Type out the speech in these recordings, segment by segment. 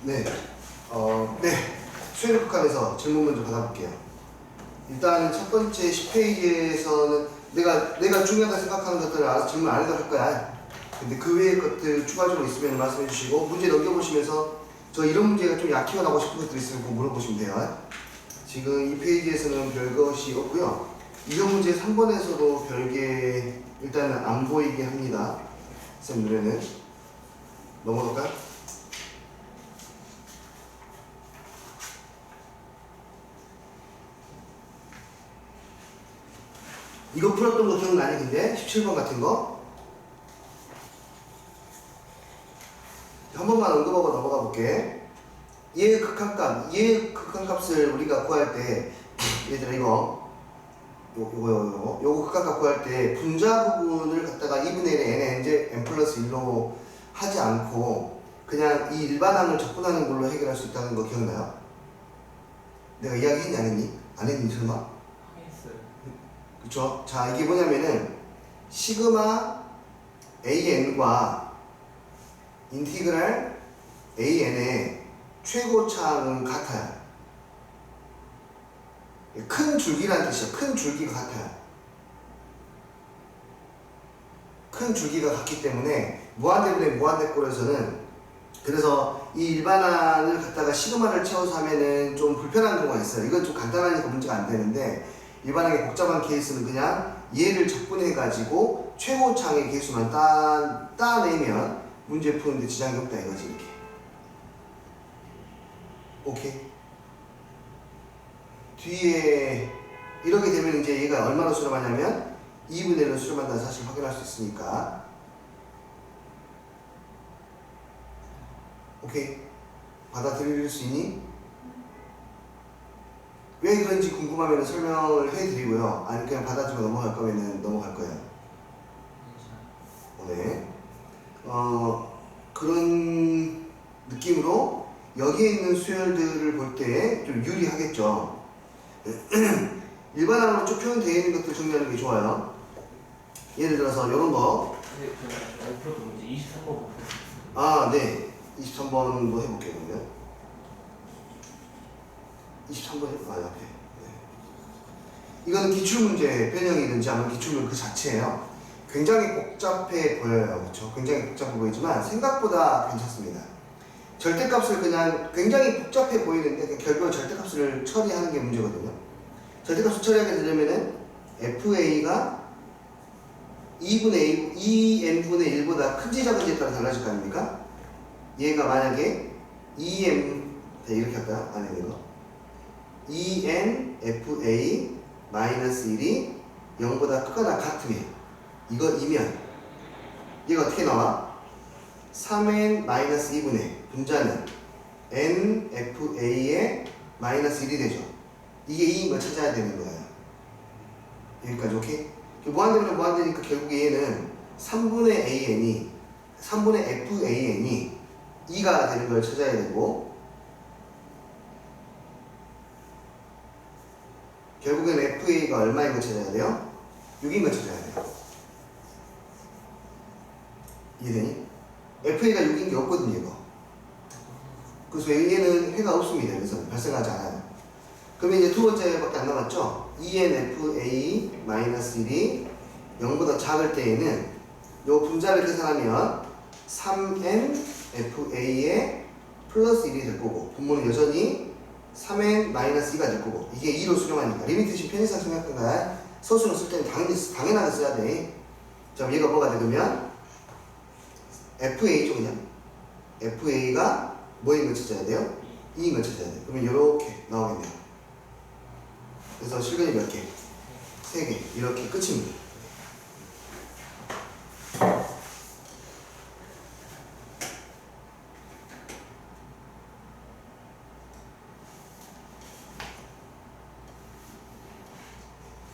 네. 네. 수행 극한에서 질문 먼저 받아볼게요. 일단 첫 번째 10페이지에서는 내가 중요하다 생각하는 것들을 알아서 질문 안 해도 할 거야. 근데 그 외의 것들 추가적으로 있으면 말씀해 주시고, 문제 넘겨보시면서 저 이런 문제가 좀 약해요 하고 싶은 것들 있으면 꼭 물어보시면 돼요. 지금 이 페이지에서는 별것이 없고요. 이런 문제 3번에서도 별게 일단은 안 보이게 합니다. 쌤 눈에는. 넘어갈까요? 이거 풀었던 거 기억나니 근데? 17번 같은 거? 한 번만 언급하고 넘어가 볼게. 얘의 극한값을 우리가 구할 때, 얘들아 요거 극한값 구할 때 분자 부분을 갖다가 2분의 1에 n 플러스 1로 하지 않고 그냥 이 일반항을 적분하는 걸로 해결할 수 있다는 거 기억나요? 내가 이야기했니 안 했니? 안 했니 설마? 했어요. 그쵸? 자, 이게 뭐냐면은 시그마 an과 인티그랄 an의 최고차는 같아요. 큰 줄기라는 뜻이야. 큰 줄기가 같아요. 큰 줄기가 같기 때문에 무한대분의 무한대꼴에서는, 그래서 이 일반항을 갖다가 시그마를 채워서 하면은 좀 불편한 경우가 있어요. 이건 좀 간단하니까 문제가 안 되는데, 일반항의 복잡한 케이스는 그냥 얘를 적분해가지고 최고차의 개수만 따내면 문제 푸는데 지장이 없다 이거지. 이렇게. 오케이. 뒤에 이렇게 되면 이제 얘가 얼마나 수렴하냐면 2분의 1로 수렴한다는 사실 확인할 수 있으니까. 오케이. 받아들일 수 있니? 왜 그런지 궁금하면 설명을 해드리고요. 아니 그냥 받아주고 넘어갈 거면 넘어갈 거예요. 네. 그런 느낌으로 여기에 있는 수열들을 볼 때 좀 유리하겠죠. 일반항으로 쭉 표현되어 있는 것들 정리하는 게 좋아요. 예를 들어서 이런 거. 근데 제가 못 풀었던 문제 23번 못 풀었어요. 아, 네. 23번도 해볼게요, 그러면. 23번 해볼까요? 앞에. 네. 이거는 기출문제 변형이든지 아니면 기출문 그 자체예요. 굉장히 복잡해 보여요. 그렇죠? 굉장히 복잡해 보이지만 생각보다 괜찮습니다. 절대값을 그냥 굉장히 복잡해 보이는데 결국 절대값을 처리하는 게 문제거든요. 절대값을 처리하게 되려면은 FA가 2n분의 1보다 큰지 작은지에 따라 달라질 거 아닙니까? 얘가 만약에 2m, 이렇게 할까요? 안에 있는 거. 2nFA 마이너스 1이 0보다 크거나 같으면, 이거이면 얘가 어떻게 나와? 3n 마이너스 2분의 분자는 nFA의 마이너스 1이 되죠. 이게 2인 걸 찾아야 되는 거예요. 여기까지 오케이? 무한대면 무한대니까 결국에 얘는 3분의 FAN이 2가 되는 걸 찾아야 되고, 결국엔 FA가 얼마인 걸 찾아야 돼요? 6인 걸 찾아야 돼요. 이해되니? FA가 6인 게 없거든요, 이거. 그래서 얘는 해가 없습니다. 여기서 발생하지 않아요. 그러면 이제 두 번째밖에 안 남았죠? ENFA-1이 0보다 작을 때에는 요 분자를 계산하면 3NFA의 플러스 1이 될 거고, 분모는 여전히 3n-2가 될 거고, 이게 2로 수렴하니까 리미트식 편의상 생각한다. 서술을 쓸 때는 당연하게 써야 돼. 자, 얘가 뭐가 되면 FA죠, 그냥. FA가 뭐인 걸 찾아야 돼요? 2인 걸 찾아야 돼요. 그러면 이렇게 나오겠네요. 그래서 실근이 몇 개? 3개. 이렇게 끝입니다.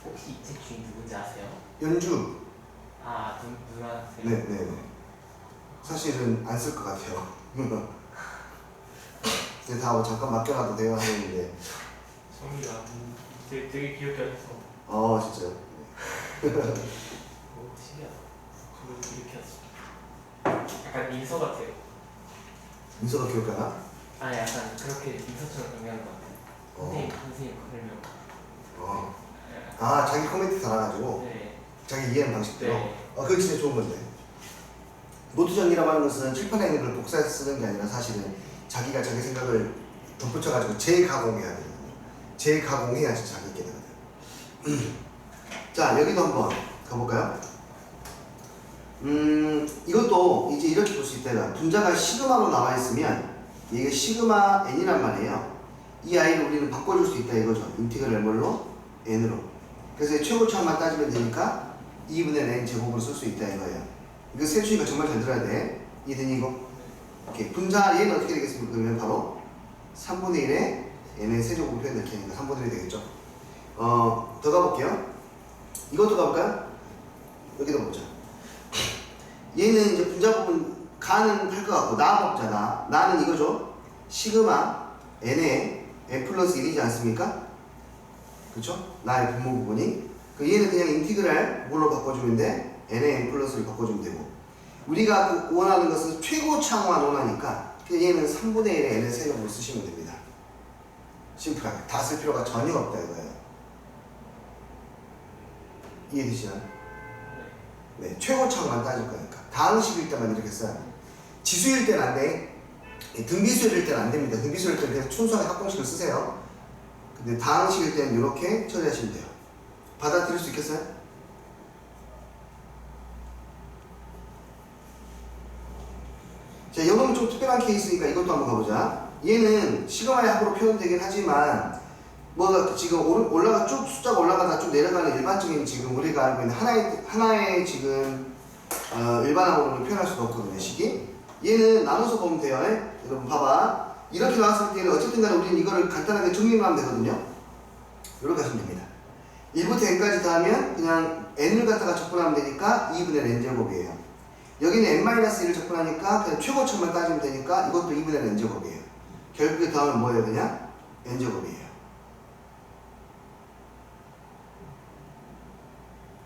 혹시 이 책 주인 누군지 아세요? 연주. 아, 누가 아세요? 네네. 사실은 안 쓸 것 같아요. 근데 다 잠깐 맡겨놔도 돼요 하는데. 성미가 되게 귀엽게 하셔서. 진짜요? 오, 신기하다. 저도 이렇게 하시죠. 약간 민서 같아요. 민서가 기억하나? 아 약간 그렇게 민서처럼 정리하는 것 같아요. 선생님 설명. 자기 코멘트 달아가지고 네. 자기 이해하는 방식대로. 네. 그거 진짜 좋은 건데. 노트 정리라고 하는 것은 칠판에 있는 걸 복사해서 쓰는 게 아니라 사실은 자기가 자기 생각을 덧붙여가지고 재가공해야 되거든요. 재가공해야지 자기 있게 되거든. 자, 여기도 한번 가볼까요? 이것도 이제 이렇게 볼 수 있다. 분자가 시그마로 나와 있으면 이게 시그마 n이란 말이에요. 이 아이를 우리는 바꿔줄 수 있다 이거죠. 인티그럴 뭘로? n으로. 그래서 최고차만 따지면 되니까 2분의 n 제곱으로 쓸 수 있다 이거예요. 이거 세추니까 정말 잘 들어야 돼. 이해되니 이거? 오케이. 분자 얘는 어떻게 되겠습니까? 그러면 바로 3분의 1에 n의 세제곱으로 표현 이렇게 하니까 3분의 1이 되겠죠. 더 가볼게요. 이것도 가볼까요? 여기도 보자. 얘는 이제 분자 부분 가는 할 것 같고 나 먹자. 나는 이거죠. 시그마 n에 n 플러스 1이지 않습니까? 그쵸? 나의 분모 부분이. 얘는 그냥 인티그랄 뭘로 바꿔주면 돼? n에 n 플러스를 바꿔주면 되고, 우리가 원하는 것은 최고차만 원하니까 얘는 3분의 1에 n의 세제곱으로 쓰시면 됩니다. 심플하게 다 쓸 필요가 전혀 없다 이거예요. 이해되시나요? 네, 최고차만 따질 거니까. 다항식일 때만 이렇게 써요. 지수일 때는 안 돼. 등비수일 때는 안 됩니다. 등비수일 때는 그냥 순수하게 합공식을 쓰세요. 근데 다항식일 때는 이렇게 처리하시면 돼요. 받아들일 수 있겠어요? 자, 이거는 좀 특별한 케이스니까 이것도 한번 가보자. 얘는 시그마의 합으로 표현되긴 하지만 뭐가 지금 올라가 쭉 숫자가 올라가다 쭉 내려가는 일반적인 지금 우리가 알고 있는 하나의 지금 일반항으로 표현할 수가 없거든요. 식이. 얘는 나눠서 보면 돼요. 여러분 봐봐. 이렇게 나왔을 때는 어쨌든 간에 우리는 이거를 간단하게 정리만 하면 되거든요. 이렇게 하시면 됩니다. 1부터 n까지 다 하면 그냥 n을 갖다가 적분하면 되니까 2분의 n제곱이에요. 여기는 n-1을 적분하니까 그냥 최고점만 따지면 되니까 이것도 2분의 n제곱이에요. 결국에 더하면 뭐예요? 그냥 n제곱이에요.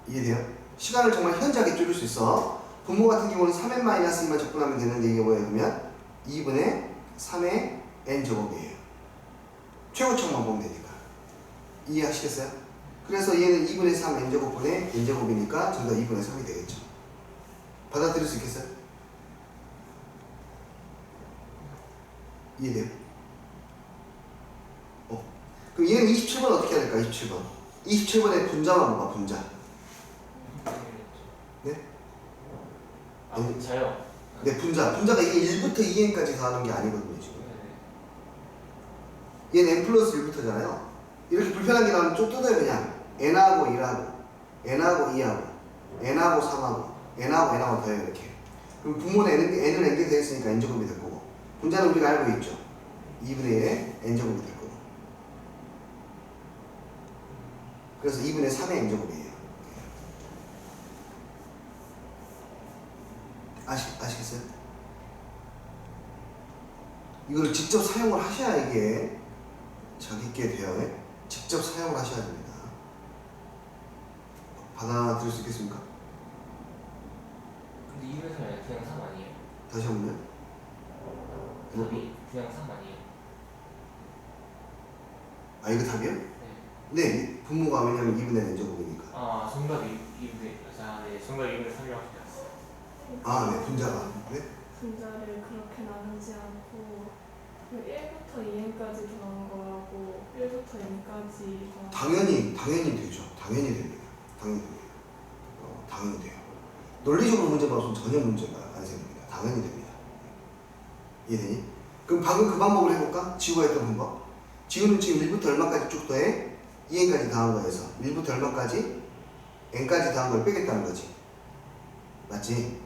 이해돼요? 시간을 정말 현저하게 줄일 수 있어. 분모 같은 경우는 3n-2만 적분하면 되는데 이게 뭐예요? 그러면 2분의 3의 n제곱이에요. 최고점만 보면 되니까. 이해하시겠어요? 그래서 얘는 2분의 3 n제곱분의 n제곱이니까 전부 다 2분의 3이 되겠죠. 받아들일 수 있겠어요? 이해돼요? 그럼 얘는 27번 어떻게 해야 될까? 27번. 27번에 분자만 봐봐, 분자. 네? 아 분자요? 네, 분자. 분자가 이게 1부터 2n까지 더하는 게 아니거든요, 지금. 얘는 n 플러스 1부터잖아요. 이렇게 불편한 게 나오면 좀 뜯어요, 그냥. n하고 1하고, n하고 2하고, n하고 3하고, n하고 더해요, 이렇게. 그럼 분모는 n을 n게 되어 있으니까 n제곱이 될 거고, 분자는 우리가 알고 있죠. 2분의 1에 n제곱이 될 거고. 그래서 2분의 3의 n제곱이에요. 아시겠어요? 이걸 직접 사용을 하셔야 이게 자기 있게 돼요. 직접 사용을 하셔야 됩니다. 받아들일 수 있겠습니까? 근데 2분의 3이 그냥 3 아니에요? 다시 한번요. 답이 그냥 3 아니에요? 아, 이거 답이요? 네. 네, 분모가 왜냐면 2분의 n제곱이니까. 아 정답이 2분의 정답 2분의 3이라고 하셨어요. 아, 네, 분자가. 네? 분자를 그렇게 나누지 않고 1부터 2n까지 더한 거하고 1부터 n까지 더한 당연히 되죠. 당연히 됩니다. 당연히 돼요. 논리적으로 문제 봐서 전혀 문제가 안 생깁니다. 당연히 됩니다. 이해되니? 그럼 방금 그 방법을 해볼까? 지우가 했던 방법. 지우는 지금 1부터 얼마까지 쭉 더해? 2n까지 더한 거에서 1부터 얼마까지? n까지 더한 걸 빼겠다는 거지. 맞지?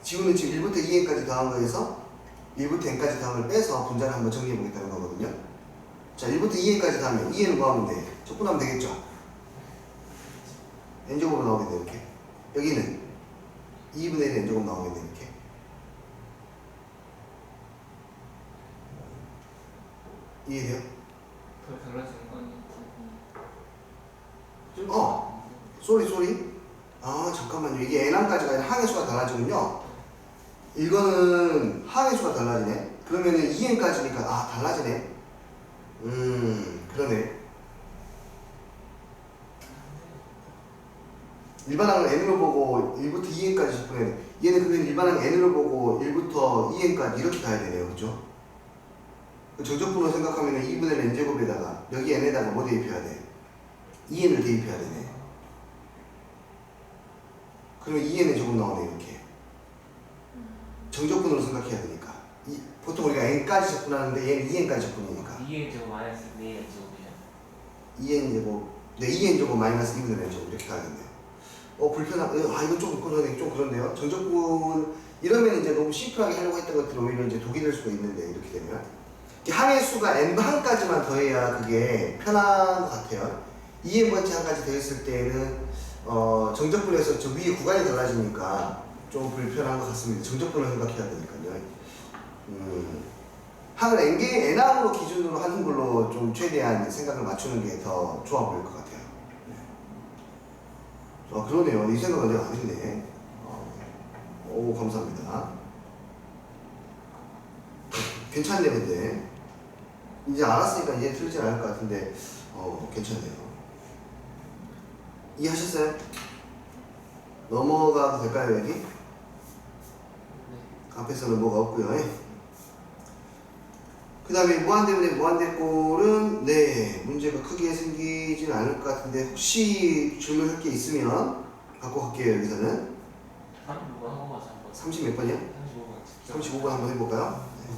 지우는 지금 1부터 2n까지 더한 거에서 1부터 n까지 더한 걸 빼서 분자를 한번 정리해 보겠다는 거거든요. 자, 1부터 2n까지 더하면 2n은 뭐 하면 돼? 적분하면 되겠죠? n제곱으로 나오겠네, 이렇게. 여기는 2분의 1 n제곱 나오겠네, 이렇게. 이해돼요? 더 달라지는 거 아니에요? 쏘리. 아, 잠깐만요. 이게 n항까지가 아니라 항의 수가 달라지군요. 이거는 항의 수가 달라지네. 그러면은 2n까지니까 아 달라지네. 그러네. 일반항을 n으로 보고 1부터 2n까지 접근해야 돼. 얘는 그러면 일반항 n으로 보고 1부터 2n까지 이렇게 가야 되네요. 그죠? 정적분으로 생각하면 2분의 n제곱에다가 여기 n에다가 뭐 대입해야 돼? 2n을 대입해야 되네. 그러면 2n의 제곱 나오네 이렇게. 정적분으로 생각해야 되니까. 보통 우리가 n까지 접근하는데 얘는 2n까지 접근이니까. 2의 제곱 마이너스 4의 제곱이죠. 2n 제곱, 네 2n 제곱 마이너스 2분의 n 제곱 이렇게 가야겠네요. 이거 좀 그런데요. 정적분 이러면 이제 너무 심플하게 하려고 했던 것들이 오히려 이제 독이 될 수가 있는데 이렇게 되면 항의 수가 n항까지만 더해야 그게 편한 것 같아요. 2n번째 항까지 더했을 때는 정적분에서 저 위에 구간이 달라지니까 좀 불편한 것 같습니다. 정적분을 생각해야 되니까요. 항을 n항으로 기준으로 하는 걸로 좀 최대한 생각을 맞추는 게 더 좋아 보일 것 같아요. 그러네요. 이 생각은 내가 안 했네. 오, 감사합니다. 괜찮네, 근데. 이제 알았으니까 이제 틀리진 않을 것 같은데, 괜찮네요. 이해하셨어요? 넘어가도 될까요, 여기? 네. 앞에서는 뭐가 없고요. 그 다음에 무한대분의 무한대꼴은 네 문제가 크게 생기진 않을 것 같은데 혹시 질문할 게 있으면 갖고 갈게요. 여기서는 35번 한번 가자 한번. 30 몇 번이요? 35번 35번 한번 해볼까요? 네.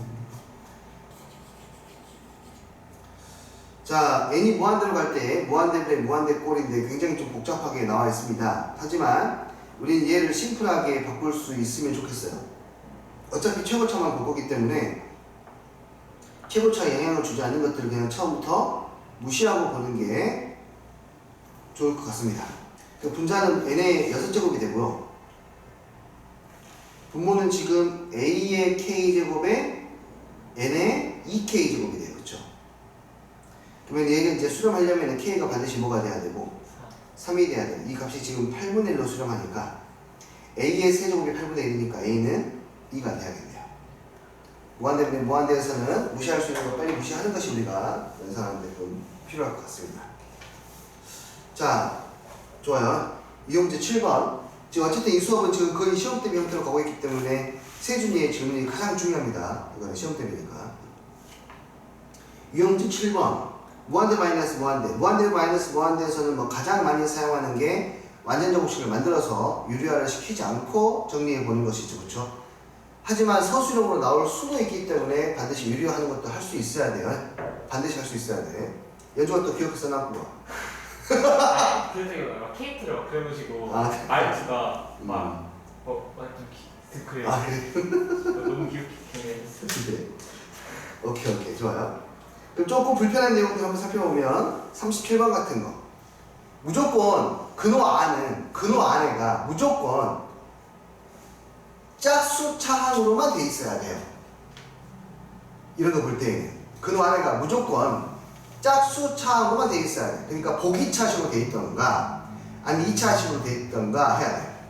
자, n이 무한대로 갈 때 무한대분의 무한대꼴인데 굉장히 좀 복잡하게 나와 있습니다. 하지만 우리는 얘를 심플하게 바꿀 수 있으면 좋겠어요. 어차피 최고차만 볼 거기 때문에 최고차에 영향을 주지 않는 것들을 그냥 처음부터 무시하고 보는 게 좋을 것 같습니다. 분자는 n의 6제곱이 되고요. 분모는 지금 a의 k제곱에 n의 2k제곱이 돼요. 그쵸? 그러면 얘를 이제 수렴하려면 k가 반드시 뭐가 돼야 되고 3이 돼야 돼요. 이 값이 지금 8분의 1로 수렴하니까 a의 세제곱이 8분의 1이니까 a는 2가 돼야겠네요. 무한대분의 무한대에서는 무시할 수 있는 거 빨리 무시하는 것이 우리가 연산하는 데 좀 필요할 것 같습니다. 자, 좋아요. 이용문제 7번. 지금 어쨌든 이 수업은 지금 거의 시험 대비 형태로 가고 있기 때문에 세준이의 질문이 가장 중요합니다. 이거는 시험 대비니까. 이용문제 7번. 무한대 마이너스 무한대. 무한대 마이너스 무한대에서는 뭐 가장 많이 사용하는 게 완전 제곱식을 만들어서 유리화를 시키지 않고 정리해 보는 것이죠. 그렇죠? 하지만 서술형으로 나올 수도 있기 때문에 반드시 유리화하는 것도 할 수 있어야 돼요. 반드시 할 수 있어야 돼. 연주가 또 기억해서 나고. 그래서 이거 막 케이크를 막 그려놓으시고 아, 말투가 좀 그래요. 아, 그래? 너무 귀엽게 했어요. 네. 오케이, 좋아요. 그럼 조금 불편한 내용들 한번 살펴보면 37번 같은 거. 무조건 근호 안에가 무조건 짝수차항으로만 돼 있어야 돼요. 이런 거 볼 때는 근호 안에가 무조건 짝수차항으로만 돼 있어야 돼. 그러니까 보기차식으로 돼 있던가 아니 2차식으로 돼 있던가 해야 돼.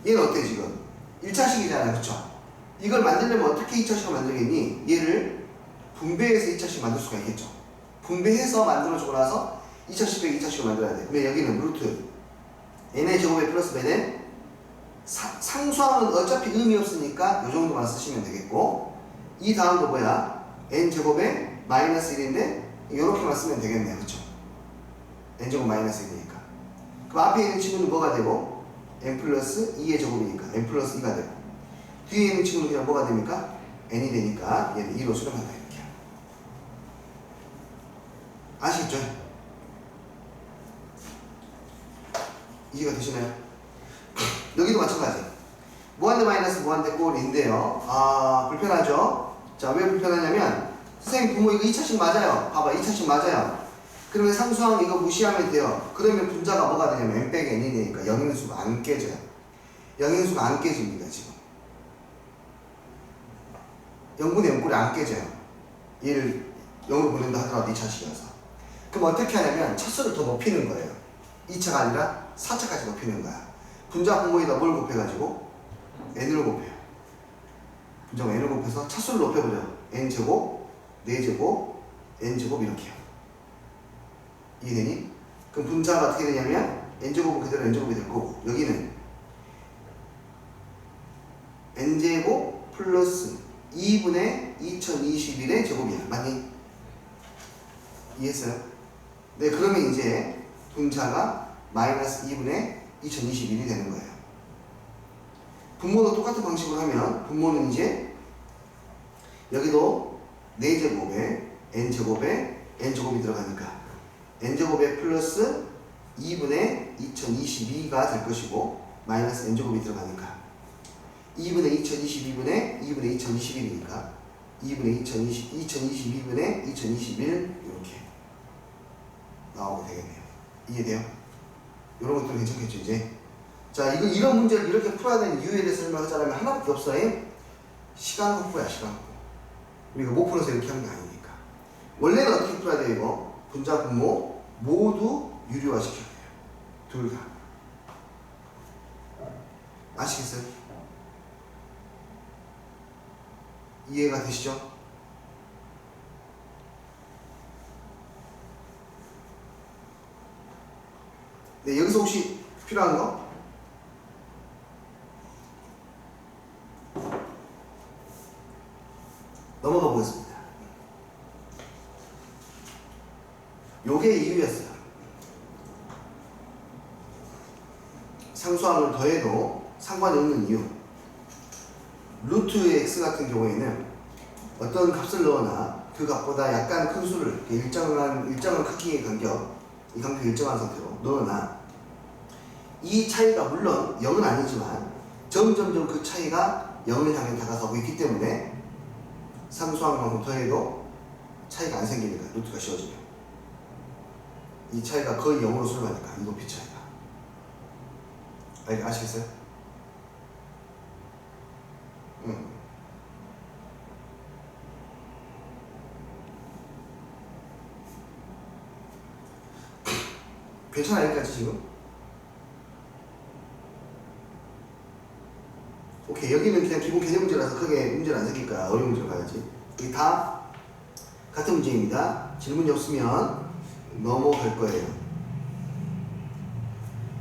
얘는 어때 지금? 1차식이잖아요. 그쵸? 이걸 만들려면 어떻게 2차식을 만들겠니? 얘를 분배해서 2차식 만들 수가 있겠죠. 분배해서 만들어주고 나서 2차식 빼기 2차식을 만들어야 돼. 그러면 여기는 루트 n의 제곱에 플러스 n은 상수항은 어차피 의미 없으니까 이 정도만 쓰시면 되겠고 이 다음도 뭐야? n제곱에 마이너스 1인데 이렇게만 쓰면 되겠네요. 그쵸? n제곱 마이너스 1이니까 그럼 앞에 있는 친구는 뭐가 되고? n 플러스 2의 제곱이니까 n 플러스 2가 되고 뒤에 있는 친구는 그냥 뭐가 됩니까? n이 되니까 얘는 2로 수렴한다 이렇게. 아시겠죠? 이해가 되시나요? 여기도 마찬가지. 무한대 마이너스 무한대 꼴인데요. 아, 불편하죠? 자, 왜 불편하냐면 선생님 부모 이거 2차식 맞아요. 봐봐, 2차식 맞아요. 그러면 상수항 이거 무시하면 돼요. 그러면 분자가 뭐가 되냐면 n 빼기 n이 되니까 영인수가 안 깨져요. 영인수가 안 깨집니다. 지금 0분의 0꼴이 안 깨져요. 얘를 0으로 보낸다 하더라도 2차식이어서. 그럼 어떻게 하냐면 차수를 더 높이는 거예요. 2차가 아니라 4차까지 높이는 거야. 분자 분모에다 뭘 곱해가지고 n을 곱해요. 분자가 n을 곱해서 차수를 높여버려요. n제곱, 4제곱, n제곱 이렇게요. 이해되니? 그럼 분자가 어떻게 되냐면 n제곱은 그대로 n제곱이 될 거고 여기는 n제곱 플러스 2분의 2021의 제곱이야. 맞니? 이해했어요? 네, 그러면 이제 분자가 마이너스 2분의 2021이 되는 거예요. 분모도 똑같은 방식으로 하면 분모는 이제 여기도 4제곱에 n제곱에 n제곱이 들어가니까 n제곱에 플러스 2분의 2022가 될 것이고 마이너스 n제곱이 들어가니까 2분의 2022분의 2분의 2021이니까 2분의 2022분의 2021 이렇게 나오게 되겠네요. 이해돼요? 이런 것도 괜찮겠죠 이제. 자, 이런 문제를 이렇게 풀어야 되는 이유에 대해서 설명하자면 하나밖에 없어요. 시간 확보야, 시간 확보. 우리가 못 풀어서 이렇게 하는 게 아니니까. 원래는 어떻게 풀어야 돼요, 이거? 분자, 분모 모두 유료화 시켜야 돼요. 둘 다. 아시겠어요? 이해가 되시죠? 네, 여기서 혹시 필요한 거? 넘어가 보겠습니다. 요게 이유였어요. 상수항을 더해도 상관이 없는 이유. 루트 x 같은 경우에는 어떤 값을 넣으나 그 값보다 약간 큰 수를 일정한 크기의 간격, 이 간격이 일정한 상태로 넣으나 이 차이가 물론 0은 아니지만 점점점 그 차이가 0을 향해 다가가고 있기 때문에 상수항만큼 더해도 차이가 안 생기니까 루트가 씌워지면 이 차이가 거의 0으로 수렴하니까 이 높이 차이가 아시겠어요? 괜찮아요 여기까지 지금? 오케이, 여기는 그냥 기본 개념 문제라서 크게 문제는 안 생길 거야. 어려운 문제로 가야지. 이게 다 같은 문제입니다. 질문이 없으면 넘어갈 거예요.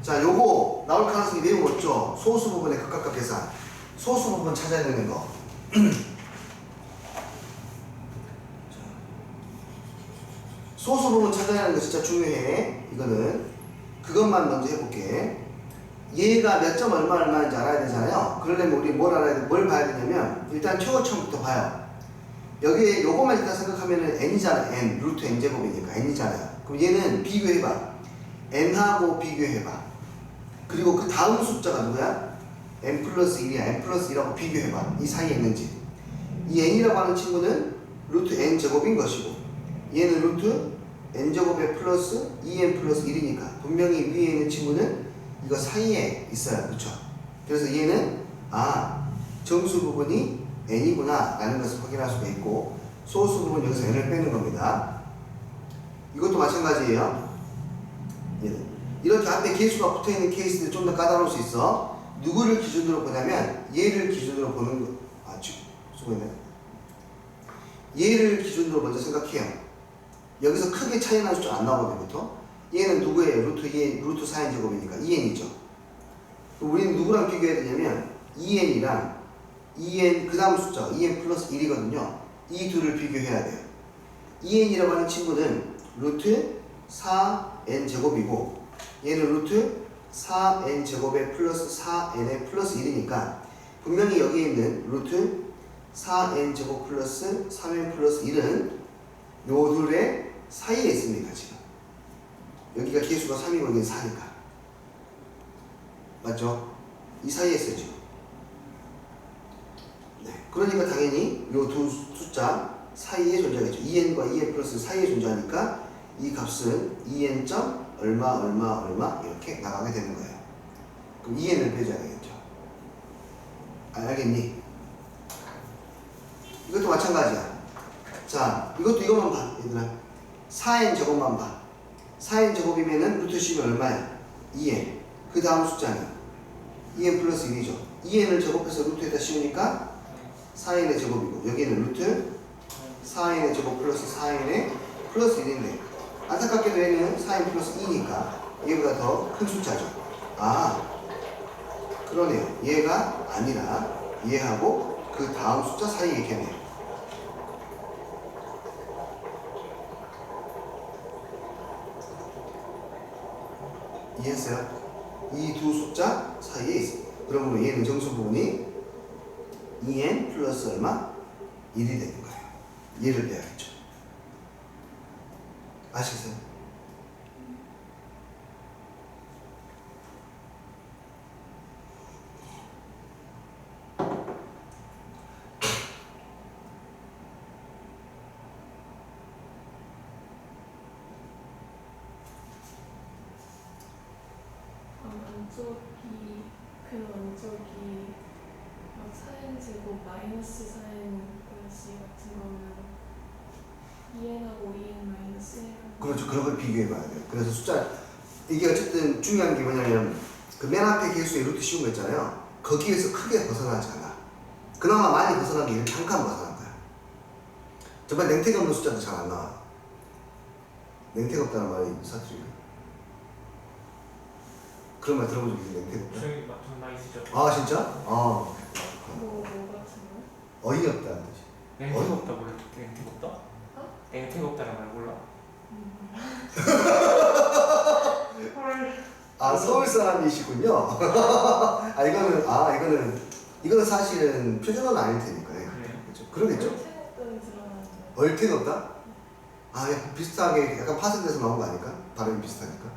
자, 요거 나올 가능성이 매우 없죠. 소수 부분의 극각각 계산. 소수 부분 찾아야 되는 거. 소수 부분 찾아야 하는 거 진짜 중요해. 이거는 그것만 먼저 해볼게. 얘가 몇 점 얼마인지 알아야 되잖아요. 그러려면 우리 뭘 봐야 되냐면 일단 최고점부터 봐요. 여기에 요것만 일단 생각하면은 n이잖아. n 루트 n 제곱이니까 n이잖아요. 그럼 얘는 비교해봐. n하고 비교해봐. 그리고 그 다음 숫자가 누구야? n 플러스 1이야. n 플러스 1하고 비교해봐. 이 사이에 있는지. 이 n이라고 하는 친구는 루트 n 제곱인 것이고 얘는 루트 n 제곱에 플러스 2n 플러스 1이니까 분명히 위에 있는 친구는 이거 사이에 있어요. 그렇죠? 그래서 얘는 정수 부분이 n이구나 라는 것을 확인할 수가 있고 소수 부분 여기서 n을 빼는 겁니다. 이것도 마찬가지예요. 얘는 이렇게 앞에 개수가 붙어있는 케이스들이 좀 더 까다로울 수 있어. 누구를 기준으로 보냐면 얘를 기준으로 보는 거. 수고했네. 얘를 기준으로 먼저 생각해요. 여기서 크게 차이 나는 숫자 안 나오거든요. 보통. 얘는 누구예요? 루트 4n 제곱이니까 2n이죠. 우리는 누구랑 비교해야 되냐면 2n이랑 2n 그 다음 숫자 2n 플러스 1이거든요. 이 둘을 비교해야 돼요. 2n이라고 하는 친구는 루트 4n 제곱이고 얘는 루트 4n 제곱에 플러스 4n에 플러스 1이니까 분명히 여기에 있는 루트 4n 제곱 플러스 3n 플러스 1은 요 둘의 사이에 있습니다. 지금 여기가 개수가 3이고 여기는 4니까 맞죠? 이 사이에 있어요 지금. 네. 그러니까 당연히 요 두 숫자 사이에 존재하겠죠. 2n과 2n 플러스 사이에 존재하니까 이 값은 2n 점 얼마 이렇게 나가게 되는 거예요. 그럼 2n을 빼줘야 되겠죠. 알겠니? 이것도 마찬가지야. 자, 이것만 봐 얘들아. 4n 제곱만 봐. 4n 제곱이면은 루트 10이 얼마야? 2n. 그 다음 숫자는 2n 플러스 1이죠. 2n을 제곱해서 루트에다 씌우니까 4n의 제곱이고 여기는 루트 4n의 제곱 플러스 4n의 플러스 1인데 안타깝게도 얘는 4n 플러스 2니까 얘보다 더 큰 숫자죠. 아 그러네요. 얘가 아니라 얘하고 그 다음 숫자 사이에 있겠네요. 이해했어요? 이 두 숫자 사이에 있어요. 그러므로 얘는 정수 부분이 2n 플러스 얼마? 1이 되는 거예요. 얘를 빼야겠죠. 아시겠어요? 안쪽이 그 안쪽이 막 4n 제곱 마이너스 4n 플러스 같은 거는 2n하고 2n 마이너스 1 그렇죠. 그런 걸 비교해 봐야 돼요. 그래서 숫자 이게 어쨌든 중요한 게 뭐냐면 그 맨 앞에 개수의 루트 씌운 거 있잖아요. 거기에서 크게 벗어나지 않아. 그나마 많이 벗어난 게 이렇게 한 칸 벗어난 거야. 정말 냉태가 없는 숫자도 잘 안 나와. 냉태가 없다는 말이 사실이에요. 그런 말 들어본 적 있어요? 냉태가 없다? 저희 돈 많이 쓰죠. 아 진짜? 아 뭐 같은 거? 어이없다는 뜻이. 냉태가 없다 몰라? 냉태가 없다? 어? 냉태가 없다는 말 몰라? 아 서울 사람이시군요. 이거는 사실은 표준어는 아닐 테니까요. 그래요? 그렇죠. 그러겠죠. 태국은 들어가는데 얼태가 없다? 아 약간 비슷하게 약간 파생돼서 나온 거 아닐까? 발음이 비슷하니까.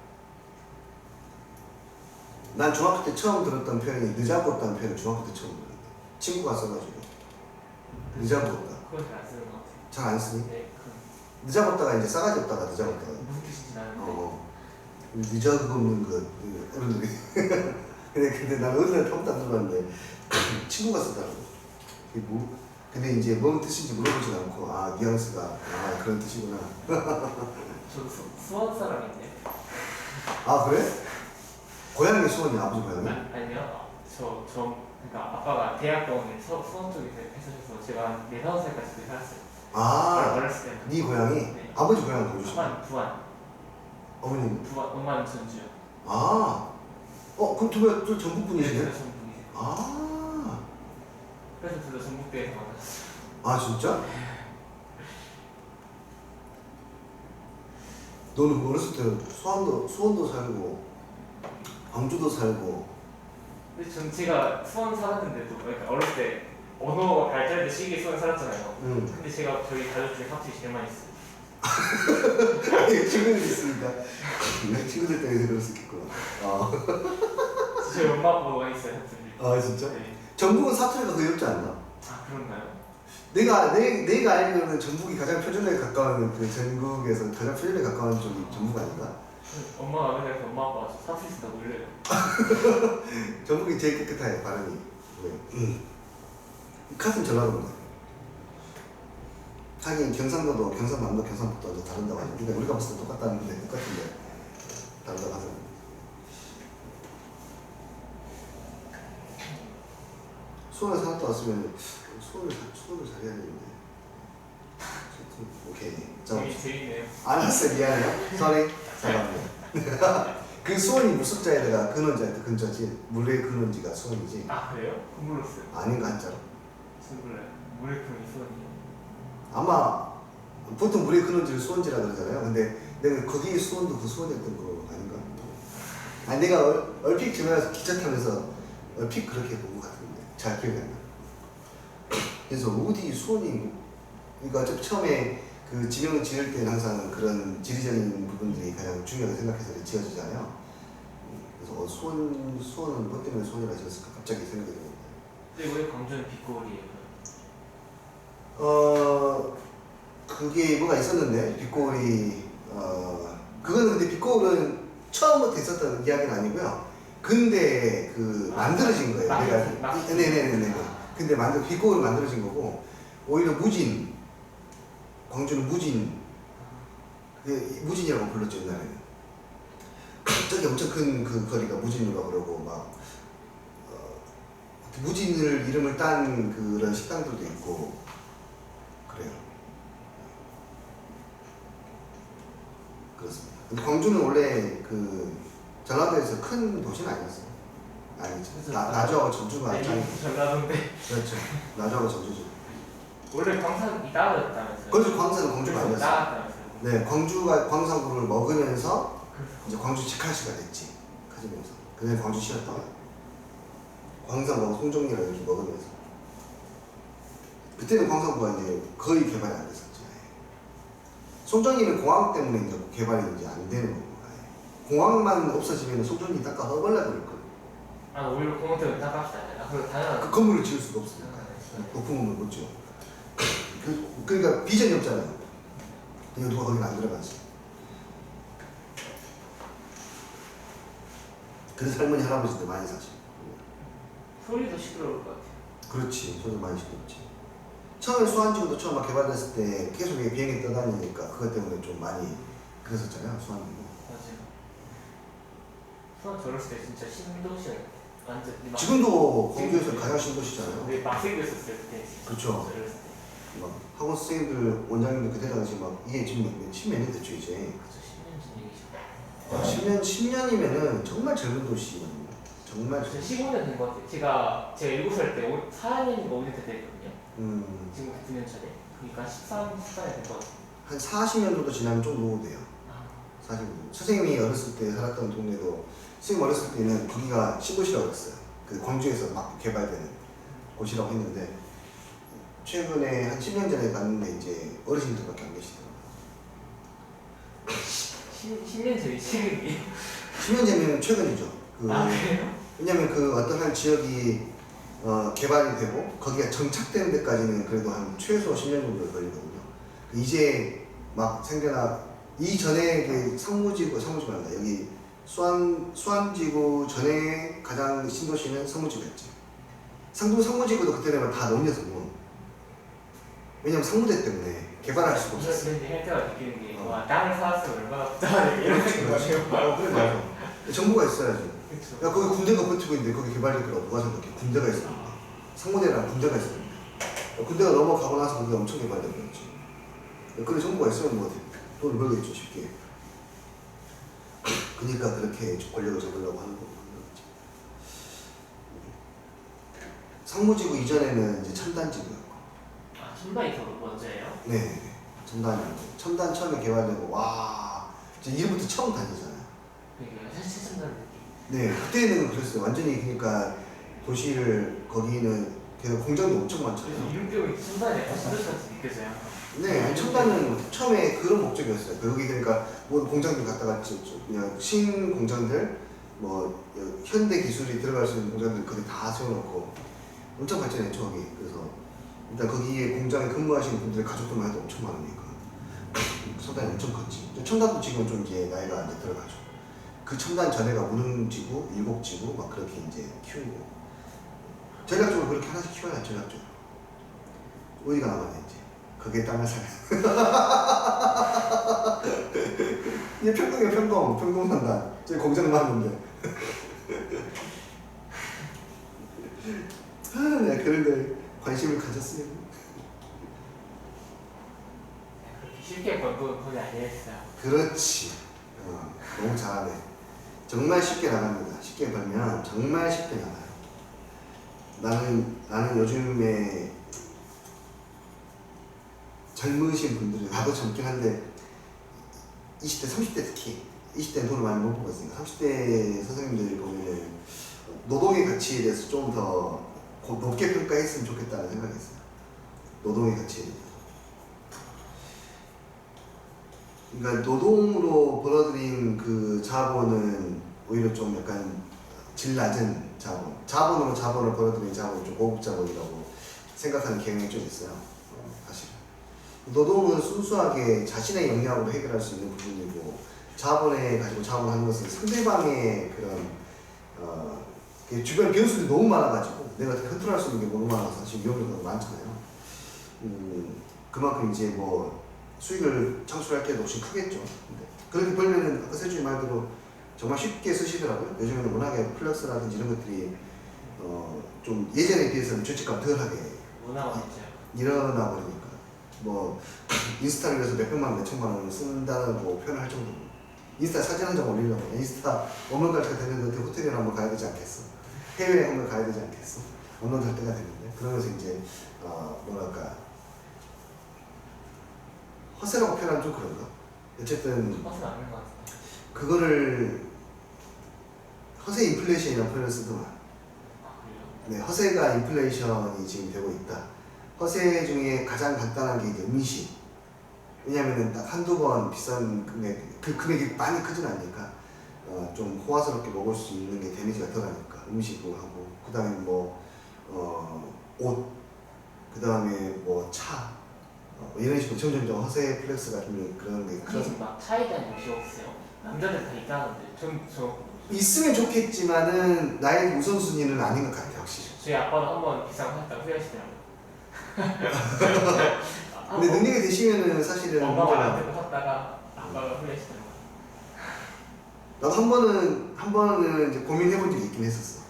난 중학교 때 처음 들었던 표현이 늦어먹었다는 표현을 중학교 때 처음 들었는데 친구가 써가지고 늦어먹었다. 그건 잘 안 쓰는 것 같아요. 잘 안 쓰니? 네, 그 늦어먹다가 이제 싸가지 없다가 늦어먹다가 무슨 뜻인지 나는데. 늦어먹는 것 이런 게 근데 난 어느 날 처음 안 들어봤는데 친구가 쓰더라고. 그게 뭐 근데 이제 뭔 뜻인지 물어보진 않고 아 뉘앙스가 아 그런 뜻이구나. 저 수원 사람인데. 아 그래? 고향이 수원이 아버지 고향이? 아니요. 그러니까 아빠가 대학병원에 수원 쪽에 했으셔서 제가 4, 5살까지 거기 살았어요. 아 어렸을 때. 네 고향이? 네. 아버지 고향은 어디죠? 부안. 어머님 엄마는 전주요. 아 그럼 두 분 또 전북 분이시네? 그래서 전북이세요. 아 그래서 둘 다 전북대에서 만났어요. 아 진짜? 너는 어렸을 때 수원도 살고 광주도 살고 근데 제가 수원 살았는데도 그러니까 어렸을 때 언어가 발달된 시기에 수원 살았잖아요. 근데 제가 저희 가족 중에 사투리 제일 많이 써요. 친구들 있으니까 친구들 때문에 그럴 수 있겠구나. 저희 엄마 아빠도 많이 써요 사투리. 아 진짜? 네. 전북은 사투리가 거의 없지 않나? 아 그런가요? 내가 알기로는 전북이 가장 표준어에 가까운 그 전국에서 가장 표준어에 가까운 쪽이 전북 아닌가? 엄마가 맨날 그래서 엄마 아빠가 사투리 쓴다고 놀려요. 전북이 제일 깨끗해 발음이. 네. 같은 전라도인데. 하긴 경상도도 경상남도 경상북도 완전 다른다고 하죠. 그러니까 우리가 봤을 때 똑같은데 다르다고 하더라고요. 수원에 살았다 왔으면 수원을 잘해야 되는데. 오케이. 자, 재밌네요. 알았어 미안해요. sorry. 잠깐만요. 그 수원이 무속자에다가 근원자한테 근자지 물의 근원지가 수원이지. 아 그래요? 그 몰랐어요. 아닌가 한자로. 전 몰라요. 물의품이 수원이요. 아마 보통 물의 근원지를 수원지라 그러잖아요. 근데 내가 거기 수원도 그 수원이었던 거 아닌가? 아니 내가 얼핏 지나가서 기차 타면서 얼핏 그렇게 본 것 같은데 잘 기억이 안 나. 그래서 어디 수원이 그러니까 어차피 처음에 그 지명을 지을 때는 항상 그런 지리적인 부분들이 가장 중요하게 생각해서 지어지잖아요. 그래서 수원은 뭐 때문에 수원이라 지었을까 갑자기 생각이 드는데. 근데 왜 광주는 빛거리예요? 그게 뭐가 있었는데 빛고울이 그거는 근데 빛고울은 처음부터 있었던 이야기는 아니고요. 근데 그 만들어진 거예요. 네네네네. 근데 빛고울은 만들어진 거고 오히려 광주는 무진이라고 불렀죠 옛날에는. 저기 엄청 큰 그 거리가 무진이라고 그러고 막 무진을 이름을 딴 그런 식당들도 있고 그래요. 근데 광주는 원래 그 전라도에서 큰 도시는 아니었어요. 아니죠. 나주하고 전주가 잘. 전라도인데 그렇죠. 나주하고 전주죠. 원래 광산이 따였다면서요? 그래서 광산은 광주가 아니었어요. 따였다면서요? 네, 광주가 광산구를 먹으면서 이제 광주 직할시가 됐지. 커지면서. 그냥 광주 시였다가 광산하고 송정리를 이렇게 먹으면서. 그때는 광산구가 이제 거의 개발이 안 됐었죠. 송정리는 공항 때문에 이제 개발이 이제 안 되는 거고. 공항만 없어지면 송정리 땅가 허벌나 버릴 거예요. 아 오히려 공원 때문에 따갑시다. 그거 당연한. 그 건물을 지을 수가 없으니까. 높은 건물 못 지어. 그러니까 비전이 없잖아요. 이거 누가 거기는 안 들어갔어. 그래서 할머니 할아버지들 많이 사죠. 소리도 시끄러울 것 같아요. 그렇지, 소리 많이 시끄럽지. 처음에 수안지구도 처음 막 개발됐을 때 계속 비행기 떠다니니까 그것 때문에 좀 많이 그랬었잖아요, 수안지구. 맞아요. 수원 저랬을 때 진짜 신도시였어요. 완전. 지금도 광주에서 가장 신도시잖아요. 근데 막 생겼었을 때. 그렇죠. 저랬을 때. 막 학원 선생님들, 원장님들 그때 당시 막 이게 지금 십몇 년 됐죠 이제. 그쵸 10년 전 얘기죠. 10년이면은 정말 젊은 도시거든요. 정말. 저 15년 된 것 같아요. 제가 7살 때 4학년인가 5년 때 됐거든요. 지금 9년 차래. 그러니까 14년 된 것 같아요. 한 40년 정도 지나면 좀 노후돼요. 아, 40년. 선생님이 어렸을 때 살았던 동네도 선생님 어렸을 때는 거기가 신도시라고 했어요. 그 광주에서 막 개발되는 곳이라고 했는데 최근에 한 10년 전에 갔는데 이제 어르신들밖에 안 계시더라고요. 10년 전이 최근이에요? 10년 전이면 최근이죠. 아 그래요? 왜냐면 그 어떤 한 지역이 개발이 되고 거기가 정착되는 데까지는 그래도 한 최소 10년 정도 걸리거든요. 이제 막 생겨나 이전에 그 상무지구가 아니라 여기 수안지구 전에 가장 신도시는 상무지구였지. 상무지구도 그때 되면 다 넘겨서 뭐. 왜냐면 상무대 때문에 개발할 수가 없었어. 그런데 할 때가 느끼는 게 와, 땅을 사왔으면 얼마나 부자냐 이런 생각이 그래 맞아. 정부가 있어야지. 그쵸. 야 거기 군대가 버티고 있는데 거기 개발될 거라고 누가 생각해? 군대가 있었는데 상무대랑 군대가 있었는데 군대가 넘어가고 나서 거기가 엄청 개발된 거였지. 그래 정부가 있으면 뭐 돈을 벌겠죠 쉽게. 그러니까 그렇게 권력을 잡으려고 하는 거고. 상무지구 이전에는 이제 첨단지구였고. 아 첨단이 더 먼저예요? 네, 첨단 처음에 개발되고 와 이제 이름부터 처음 다니잖아요. 그러니까 사실 첨단 느낌. 네, 그때는 그랬어요. 완전히 그러니까 도시를 거기는 계속 공장도 엄청 많잖아요. 이름 때문에 첨단이 약간 신도시같이 느껴져요. 네, 첨단은 처음에 그런 목적이었어요. 거기 그러니까 뭐 공장들 갖다가 그냥 신 공장들 뭐 현대 기술이 들어갈 수 있는 공장들 거기 다 세워놓고 엄청 발전했죠 거기. 그래서 일단 거기에 공장에 근무하시는 분들의 가족들만 해도 엄청 많으니까 첨단이 엄청 컸지. 첨단도 지금 좀 이제 나이가 이제 들어가죠. 그 첨단 전에가 무능지구, 일곡지구 막 그렇게 이제 키우고 전략적으로 그렇게 하나씩 키워야 전략적으로 어디가 남았네 이제 거기에 땅을 사야 이게 평동이야 평동 산다 저기 공장 많은데 내가 그런 거에 관심을 가졌으면 그렇게 쉽게 번건 거의 아니었어요. 그렇지. 너무 잘하네. 정말 쉽게 나갑니다. 쉽게 벌면 정말 쉽게 나가요. 나는 요즘에 젊으신 분들이 나도 젊긴 한데 20대, 30대 특히 20대는 돈을 많이 못 벌었으니까 30대 선생님들이 보면은 노동의 가치에 대해서 좀 더 높게 평가했으면 좋겠다는 생각이 있어요. 노동의 가치에 대해서. 그러니까 노동으로 벌어들인 그 자본은 오히려 좀 약간 질 낮은 자본으로 자본을 벌어들인 자본은 좀 고급 자본이라고 생각하는 경향이 좀 있어요. 사실 노동은 순수하게 자신의 역량으로 해결할 수 있는 부분이고 자본에 가지고 자본하는 것은 상대방의 그런 주변 변수들이 너무 많아가지고 내가 컨트롤할 수 있는 게 너무 많아서 사실 위험도가 많잖아요. 그만큼 이제 뭐 수익을 창출할 때도 훨씬 크겠죠. 근데 그렇게 벌면은 아까 세준이 말대로 정말 쉽게 쓰시더라고요. 요즘에는 워낙에 플렉스라든지 이런 것들이 좀 예전에 비해서는 죄책감 덜하게 문화가 있죠. 일어나 버리니까 뭐 인스타를 위해서 몇백만 원, 몇천만 원을 쓴다고 표현을 할 정도로 인스타 사진 한 장 올리려고. 인스타 업로드 할 때가 됐는데 어떻게 호텔에 한번 가야 되지 않겠어? 해외에 한번 가야 되지 않겠어? 업로드 할 때가 됐는데. 그러면서 이제 뭐랄까 허세라고 표현하면 좀 그런가? 어쨌든 버스는 아닌 것 같은데. 그거를 허세 인플레이션이라는 표현을 쓰더만. 아 그래요? 네, 허세가 인플레이션이 지금 되고 있다. 허세 중에 가장 간단한 게 이제 음식. 왜냐면은 딱 한두 번 비싼 금액, 그 금액이 많이 크진 않으니까 좀 호화스럽게 먹을 수 있는 게 데미지가 덜하니까 음식으로 하고, 그 다음에 뭐 옷, 그 다음에 뭐 차, 뭐 이런 식으로 점점점 허세 플렉스가 좀 그런 게 그래서 막 차에 대한 욕심 없으세요? 남자들 다 있다는데 저 있으면 좋겠지만은 나의 우선순위는 아닌 것 같아요, 확실히. 저희 아빠도 한번 비싼 거 샀다가 후회하시더라고요. 근데 능력이 되시면은 사실은 엄마가 안 듣고 샀다가 아빠가 후회하시더라고요. 나도 한 번은 이제 고민해본 적이 있긴 했었어.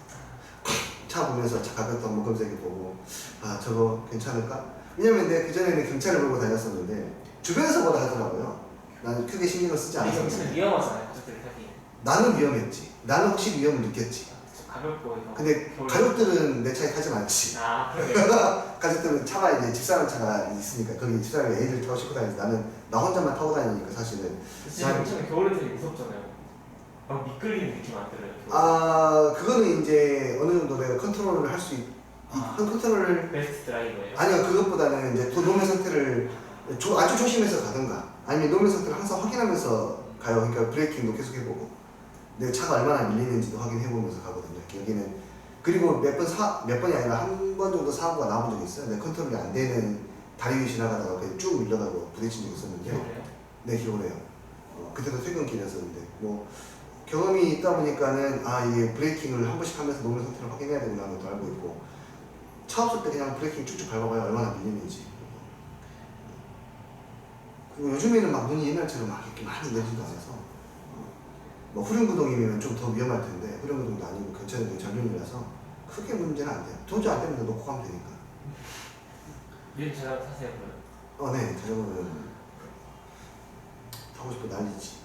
차 보면서 차 가격도 한번 검색해보고, 아 저거 괜찮을까? 왜냐면 내가 그전에는 경차를 몰고 다녔었는데 주변에서 뭐라 하더라고요. 나는 크게 신경을 쓰지 근데 경차는 않았었는데 위험하잖아요, 가족들이 타기. 나는 위험했지. 나는 혹시 위험을 느꼈지. 가볍고 이거. 근데 겨울에- 가족들은 내 차에 타진 않지. 아 그러네. 가족들은 차가 이제 집사람 차가 있으니까 거기 집사람이 애들 타고 싣고 다니지, 나는 나 혼자만 타고 다니니까 사실은. 진짜 경차는 겨울에 되게 무섭잖아요. 막 미끌리는 느낌 안 들어요? 그거는 이제 어느 정도 내가 컨트롤을 할 수 한 컨트롤을 베스트 드라이버예요? 아니요, 그것보다는 이제 또 노면 상태를 아주 조심해서 가든가, 아니면 노면 상태를 항상 확인하면서 가요. 그러니까 브레이킹도 계속 해보고 내 차가 얼마나 밀리는지도 확인해보면서 가거든요. 여기는 그리고 몇 번이 아니라 한 번 정도 사고가 나온 적이 있어요. 내 컨트롤이 안 되는 다리 위 지나가다가 그냥 쭉 밀려가고 부딪힌 적이 있었는데. 겨울에요? 네, 기억을 해요. 그때도 퇴근길이었었는데 뭐 경험이 있다 보니까는 이게 브레이킹을 한 번씩 하면서 노면 상태를 확인해야 되구나 것도 알고 있고, 차 없을 때 그냥 브레이킹 쭉쭉 밟아봐야 얼마나 밀리는지. 그리고 요즘에는 막 눈이 옛날처럼 막 이렇게 많이 내리지도 않아서 뭐 후륜구동이면 좀 더 위험할 텐데 후륜구동도 아니고 근처에 전륜이라서 크게 문제는 안 돼요. 도저히 안 되면 놓고 가면 되니까. 윤 자전거 타세요 그럼? 네, 자전거는 타고 싶어 난리지.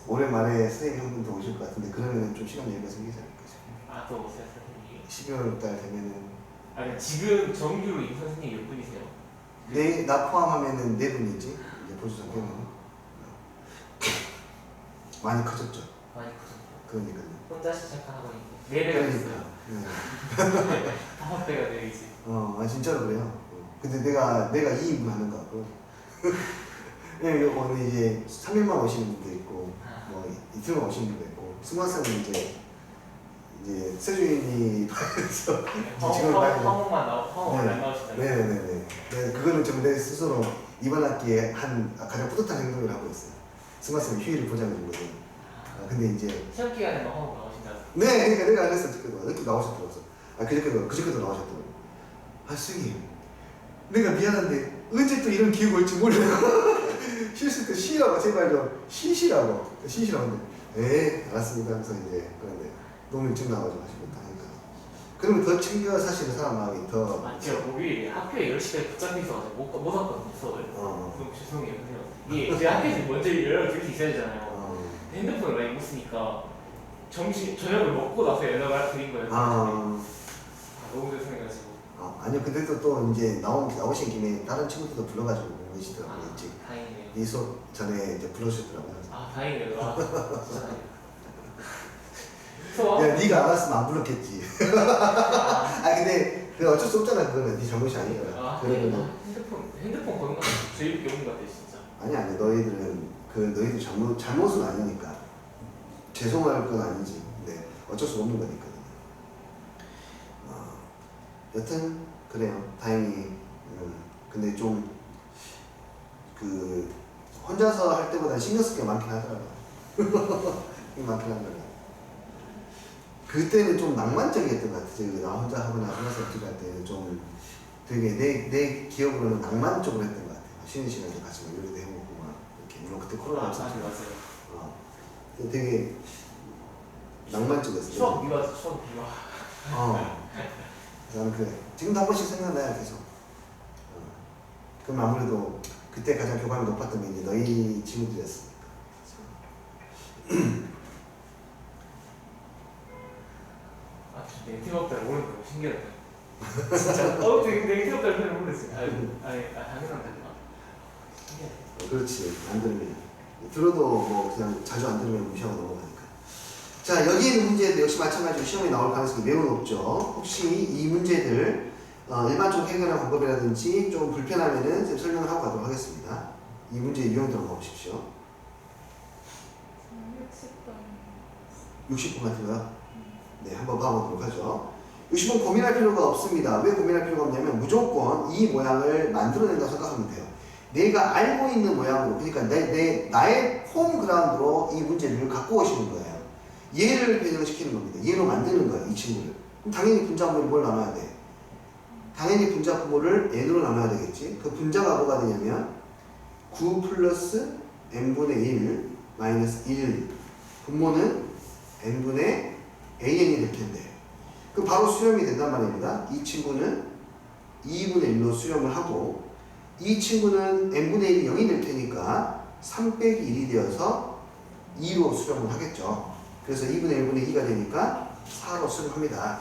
오랜만에 선생님 한 분도 오실 것 같은데 그러면 좀 시간 여유가 생기지 않을까 싶어요. 아 또 오세요 선생님이? 12월 달 되면은 아니 지금 정규로 이 선생님 몇 분이세요? 나 포함하면은 4분이지 이제 보조장 때문에 많이 커졌죠. 많이 커졌고 그러니까요. 혼자 시작하고 있고 4배가 됐어요. 네. 5배가 되겠지. 진짜로 그래요. 근데 내가 2인분 하는 거 같고. 예, 오늘 이제 3일만 오시는 분도 있고, 뭐 이틀만 오시는 분도 있고, 승관쌤은 이제 세주인이 해서 화목만 화목을 안 나오시잖아요. 네네네. 네, 그거는 좀 내 스스로 이번 학기에 가장 뿌듯한 행동을 하고 있어요. 승관쌤이 휴일을 보장해 준 거죠. 근데 이제 시험 기간에만 화목 나오신다. 네, 그러니까 내가 안 했어. 이렇게 나오셨더라고요. 그저께도 나오셨더라고요. 선생님, 내가 미안한데 언제 또 이런 기회가 올지 몰라요. 쉬실 때 쉬라고, 제발 좀 쉬시라고 하는데, 네, 알았습니다 하면서 이제 그런데 너무 일찍 나와가지고 하시고 하니까 그러면 더 챙겨 사실은 사람 마음이 더. 제가 목요일에 학교에 10시까지 붙잡혀 있어가지고 못 왔거든요 수업을. 너무 죄송해요. 이게 제 학교에서 먼저 연락을 드릴 수 있어야 되잖아요. 핸드폰을 많이 못 쓰니까 저녁을 먹고 나서 연락을 드린 거예요. 너무 죄송해가지고. 아니요, 근데 또 이제 나오신 김에 다른 친구들도 불러가지고 계시더라고요. 일찍 다행이네요. 이 수업 전에 이제 불러주셨더라고요. 다행이네요. 진짜 다행이네요. 야, 네가 안 왔으면 안 불렀겠지. 근데 어쩔 수 없잖아. 그거는 네 잘못이 아니야. 그러면 핸드폰 거는 건 저희밖에 없는 것 같아요, 진짜. 아니 너희들은 너희들 잘못은 아니니까 죄송할 건 아니지. 근데 어쩔 수 없는 거니까. 여튼 그래요. 다행히. 근데 좀 혼자서 할 때보다 신경 쓸 게 많긴 하더라고요. 많긴 하더라고요. 그때는 좀 낭만적이었던 것 같아요. 나 혼자 하거나 혼자서 어떻게 할 때는 좀 되게 내 기억으로는 낭만적으로 했던 것 같아요. 쉬는 시간에 같이 막 요리도 해먹고 막 이렇게. 물론 그때 코로나 없었지만 맞아요. 되게 낭만적이었어요. 추억 미화. 나는 그래. 지금도 한 번씩 생각나요, 계속. 그럼 아무래도 그때 가장 교감이 높았던 게 이제 너희 친구들이었으니까. 아, 네이티브 업다를 모르는 거 신기하다. 진짜 되게 네이티브 업다를 모르겠어요. 당연한데. 신기하다. 그렇지. 안 들으면. 들어도 뭐 그냥 자주 안 들으면 무시하고 넘어가니까. 자, 여기 있는 문제도 역시 마찬가지로 시험에 나올 가능성이 매우 높죠. 혹시 이 문제들 일반적으로 해결하는 방법이라든지 좀 불편하면은 좀 설명을 하고 가도록 하겠습니다. 이 문제의 유형 들어가 보십시오. 60번. 60분 같은 거요? 네, 한번 봐보도록 하죠. 60분 고민할 필요가 없습니다. 왜 고민할 필요가 없냐면 무조건 이 모양을 만들어낸다고 생각하면 돼요. 내가 알고 있는 모양으로, 그러니까 나의 홈 그라운드로 이 문제를 갖고 오시는 거예요. 얘를 변형시키는 겁니다. 얘로 만드는 거예요, 이 친구를. 그럼 당연히 분자분모를 뭘 나눠야 돼? 당연히 분자 분모를 n으로 나눠야 되겠지. 그 분자가 뭐가 되냐면 9 플러스 n분의 1 마이너스 1. 분모는 n분의 an이 될 텐데. 그럼 바로 수렴이 된단 말입니다. 이 친구는 2분의 1로 수렴을 하고, 이 친구는 n분의 1이 0이 될 테니까 3 빼기 1이 되어서 2로 수렴을 하겠죠. 그래서 2분의 1분의 2가 되니까 4로 수렴합니다.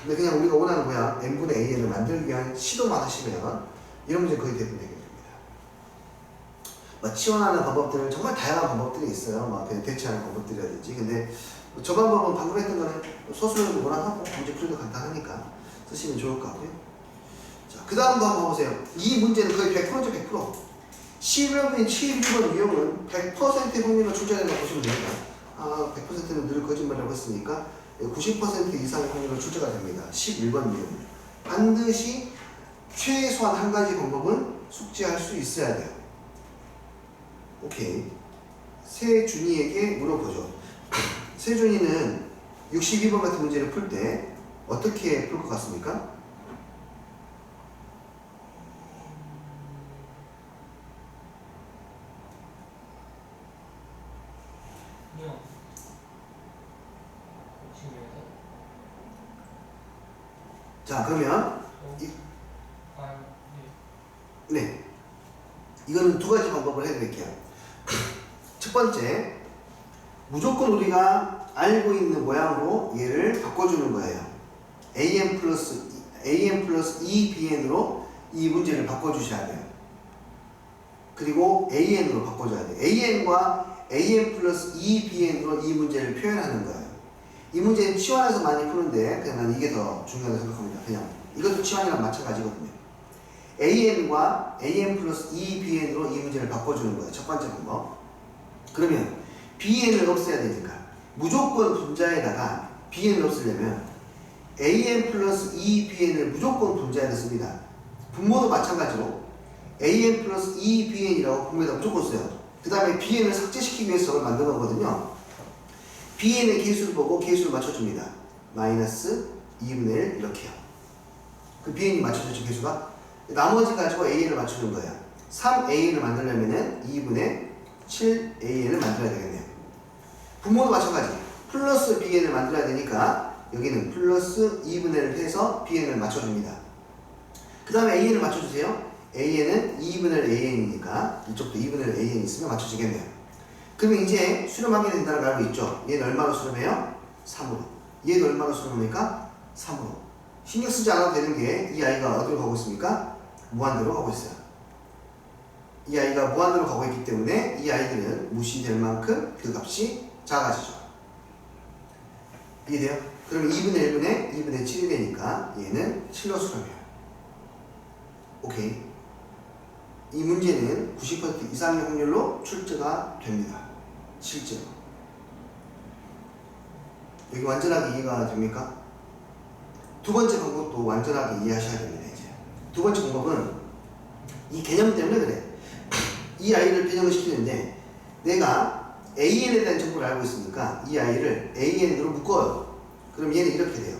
근데 그냥 우리가 원하는 모양 n분의 an을 만들기 위한 시도만 하시면 이런 문제 거의 대부분 해결됩니다. 치환하는 방법들은 정말 다양한 방법들이 있어요. 막 대체하는 방법들이라든지. 근데 저 방법은 방금 했던 거는 소수형도 무난하고 문제 풀이도 간단하니까 쓰시면 좋을 것 같고요. 자, 그 다음도 한번 봐보세요. 이 문제는 거의 100%죠, 100%. 11번, 11번 유형은 100%의 확률로 출제된다고 보시면 됩니다. 100%는 늘 거짓말이라고 했으니까 90% 이상의 확률로 출제가 됩니다. 11번 유형은. 반드시 최소한 한 가지 방법은 숙지할 수 있어야 돼요. 오케이. 세준이에게 물어보죠. 세준이는 62번 같은 문제를 풀 때 어떻게 풀 것 같습니까? 자, 그러면 네, 이거는 두 가지 방법을 해드릴게요. 첫 번째, 무조건 우리가 알고 있는 모양으로 얘를 바꿔주는 거예요. an 플러스 2bn으로 이 문제를 바꿔주셔야 돼요. 그리고 an으로 바꿔줘야 돼요. an과 an 플러스 2bn으로 이 문제를 표현하는 거예요. 이 문제는 치환해서 많이 푸는데 그냥 난 이게 더 중요하다고 생각합니다. 그냥 이것도 치환이랑 마찬가지거든요. an과 an 플러스 2bn으로 이 문제를 바꿔주는 거예요. 첫 번째 방법. 그러면 bn을 없애야 되니까 무조건 분자에다가 bn을 없애려면 an 플러스 2bn을 무조건 분자에다 씁니다. 분모도 마찬가지로 an 플러스 2bn이라고 분모에다 무조건 써요. 그 다음에 bn을 삭제시키기 위해서 저걸 만든 거거든요. bn의 개수를 보고 개수를 맞춰줍니다. 마이너스 2분의 1 이렇게요. 그 bn이 맞춰졌죠, 개수가. 나머지 가지고 an을 맞추는 거예요. 3an을 만들려면은 2분의 7an을 만들어야 되겠네요. 분모도 마찬가지. 플러스 bn을 만들어야 되니까 여기는 플러스 2분의 1을 해서 bn을 맞춰줍니다. 그 다음에 an을 맞춰주세요. an은 2분의 1 an이니까 이쪽도 2분의 1 an 있으면 맞춰지겠네요. 그러면 이제 수렴하게 된다는 걸 알고 있죠. 얘는 얼마로 수렴해요? 3으로. 얘도 얼마로 수렴합니까? 3으로. 신경 쓰지 않아도 되는 게 이 아이가 어디로 가고 있습니까? 무한대로 가고 있어요. 이 아이가 무한대로 가고 있기 때문에 이 아이들은 무시될 만큼 그 값이 작아지죠. 이해돼요? 그러면 2분의 1분의 2분의 7이 되니까 얘는 7로 수렴해요. 오케이. 이 문제는 90% 이상의 확률로 출제가 됩니다. 실제로. 여기 완전하게 이해가 됩니까? 두 번째 방법도 완전하게 이해하셔야 됩니다. 이제 두 번째 방법은 이 개념 때문에 그래. 이 아이를 변형을 시키는데 내가 an에 대한 정보를 알고 있으니까 이 아이를 an으로 묶어요. 그럼 얘는 이렇게 돼요.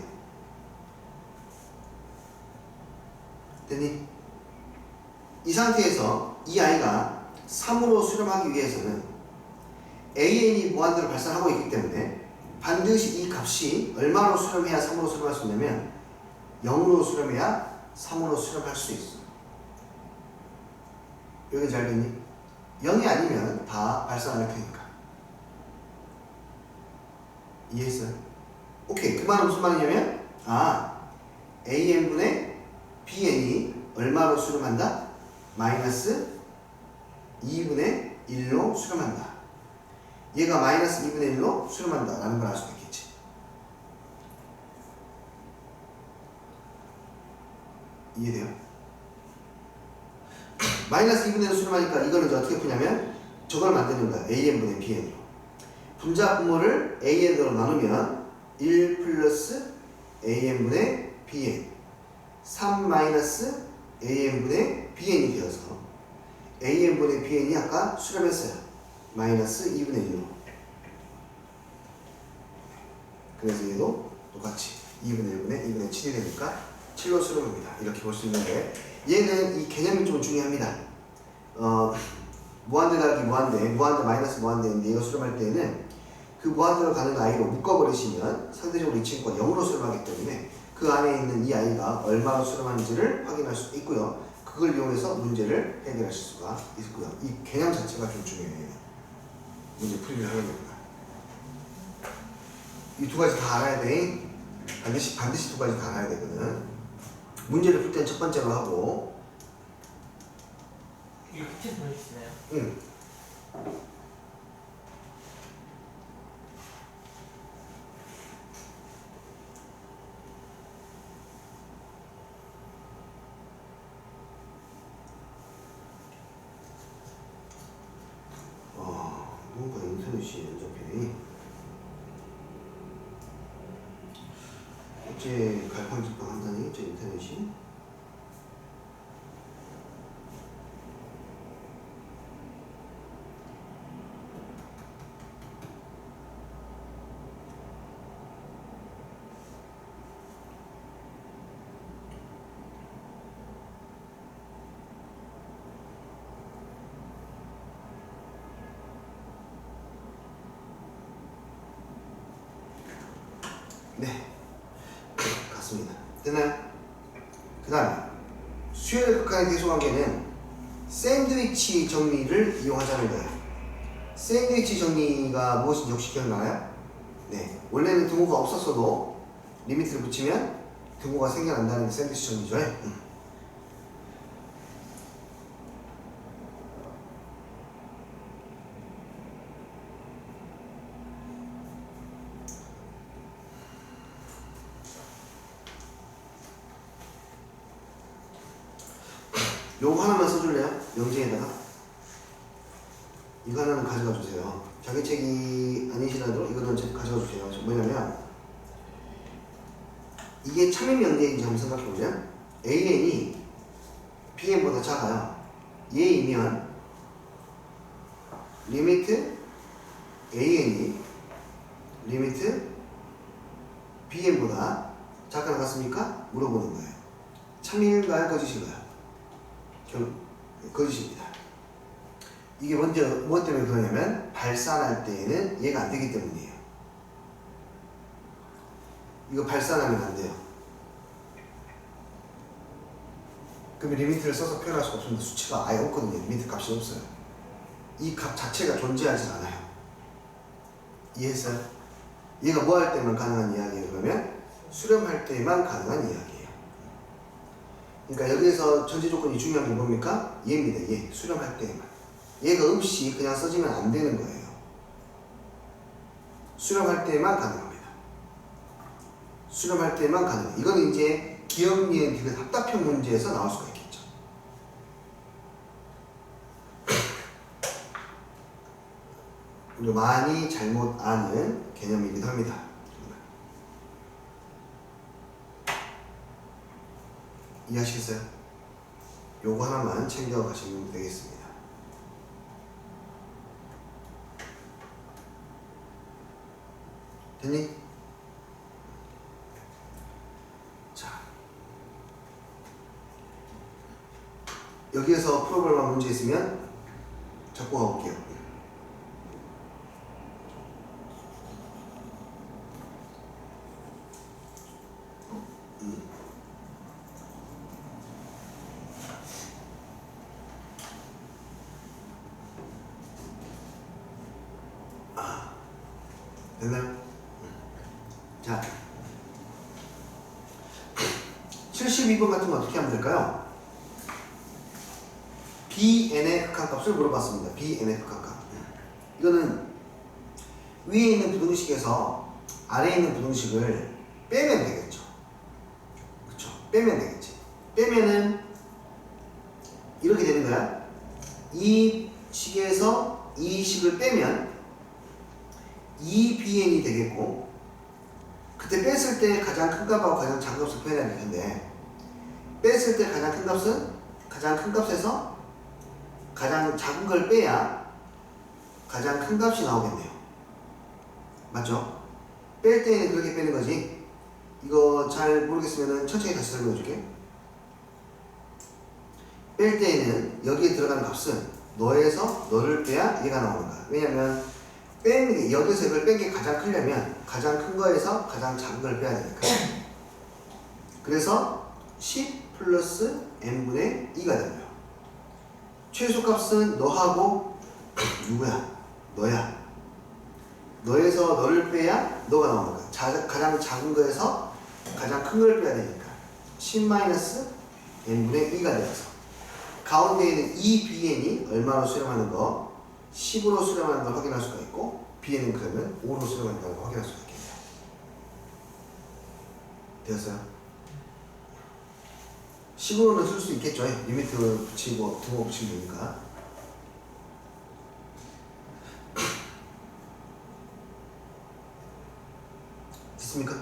됐니? 이 상태에서 이 아이가 3으로 수렴하기 위해서는 an이 무한대로 발산하고 있기 때문에 반드시 이 값이 얼마로 수렴해야 3으로 수렴할 수 있냐면 0으로 수렴해야 3으로 수렴할 수 있어. 여기 잘 됐니? 0이 아니면 다 발산할 테니까. 이해했어요? 오케이. 그 말은 무슨 말이냐면 AN분의 BN이 얼마로 수렴한다? 마이너스 2분의 1로 수렴한다. 얘가 마이너스 2분의 1로 수렴한다 라는 걸 알 수가 있겠지. 이해돼요? 마이너스 2분의 1로 수렴하니까 이거는 이제 어떻게 푸냐면 저걸 만드는 거야. AN분의 BN으로. 분자 분모를 AN으로 나누면 1 플러스 AN분의 BN 3 마이너스 AN분의 BN이 되어서 AN분의 BN이 아까 수렴했어요. 마이너스 2분의 1로. 그래서 얘도 똑같이 2분의 1분의 2분의 7이 되니까 7로 수렴합니다. 이렇게 볼 수 있는데 얘는 이 개념이 좀 중요합니다. 무한대 곱하기 무한대, 무한대 마이너스 무한대인데 이거 수렴할 때는 그 무한대로 가는 아이로 묶어버리시면 상대적으로 이 친구가 0으로 수렴하기 때문에 그 안에 있는 이 아이가 얼마로 수렴하는지를 확인할 수 있고요. 그걸 이용해서 문제를 해결하실 수가 있고요. 이 개념 자체가 좀 중요해요. 문제 풀이를 하는 겁니다. 이 두 가지 다 알아야 돼. 반드시 두 가지 다 알아야 되거든. 문제를 풀 때는 첫 번째로 하고. 이거 밑에서 보여주시나요? 응. 누군가 인터넷이 안 잡히네. 어째 갈팡질팡 한다니, 저 인터넷이? 네, 같습니다. 됐나요? 그 다음에 수열의 극한의 대소관계는 샌드위치 정리를 이용하자는 거예요. 샌드위치 정리가 무엇인지 혹시 기억나요? 네, 원래는 등호가 없었어도 리미트를 붙이면 등호가 생겨난다는 게 샌드위치 정리죠. 요거 하나만 써줄래요? 영재에다가 이거 하나는 가져가 주세요. 자기책이 아니시라도 이거는 가져가 주세요. 뭐냐면 이게 참임 영재인지 한번 생각해보면 AN이 BN보다 작아요. 얘이면 리미트 AN이 리미트 BN보다 작거나 같습니까? 물어보는 거예요. 참임인가요? 거짓인가요? 거짓입니다. 이게 먼저 무엇 때문에 그러냐면 발산할 때에는 얘가 안 되기 때문이에요. 이거 발산하면 안 돼요. 그러면 리미트를 써서 표현할 수가 없습니다. 수치가 아예 없거든요. 리미트 값이 없어요. 이 값 자체가 존재하지 않아요. 이해했어요? 얘가 뭐 할 때만 가능한 이야기예요? 그러면 수렴할 때만 가능한 이야기예요. 그러니까 여기에서 전제 조건이 중요한 게 뭡니까? 얘입니다. 얘. 수렴할 때만. 얘가 없이 그냥 써지면 안 되는 거예요. 수렴할 때만 가능합니다. 수렴할 때만 가능해요. 이거는 이제 기억, 니은, 디귿 합답형 문제에서 나올 수가 있겠죠. 우리가 많이 잘못 아는 개념이기도 합니다. 이해하시겠어요? 요거 하나만 챙겨가시면 되겠습니다. 됐니? 자, 여기에서 풀어볼 만한 문제 있으면 잡고 가볼게요. 됐나요? 자, 72번 같은 거 어떻게 하면 될까요? BN의 극한값을 물어봤습니다. BN의 극한값. 이거는 위에 있는 부등식에서 아래에 있는 부등식을 빼면 되겠죠. 그쵸? 빼면 되겠지. 빼면은 이렇게 되는 거야. 이 식에서 이 식을 빼면 2BN이 되겠고, 그때 뺐을 때 가장 큰 값하고 가장 작은 값을 표현해야 될 텐데, 뺐을 때 가장 큰 값은 가장 큰 값에서 가장 작은 걸 빼야 가장 큰 값이 나오겠네요. 맞죠? 뺄 때는 그렇게 빼는 거지. 이거 잘 모르겠으면 천천히 다시 설명해 줄게. 뺄 때에는 여기에 들어가는 값은 너에서 너를 빼야 얘가 나오는 거야. 왜냐면 빼는 게 여기서 이걸 뺀 게 가장 크려면 가장 큰 거에서 가장 작은 걸 빼야 되니까. 그래서 10 플러스 n분의 2가 되는 거야. 최소값은 너하고 누구야? 너야. 너에서 너를 빼야 너가 나오는 거야. 가장 작은 거에서 가장 큰 걸 빼야 되니까 10-n분의 2가 되어서 가운데 있는 2bn이 얼마로 수렴하는 거 10으로 수렴하는 걸 확인할 수가 있고 bn은 그러면 5로 수렴하는 걸 확인할 수가 있겠네요. 되었어요? 10으로는 쓸 수 있겠죠. 리미트 붙이고 등호 붙이면 되니까. 됐습니까?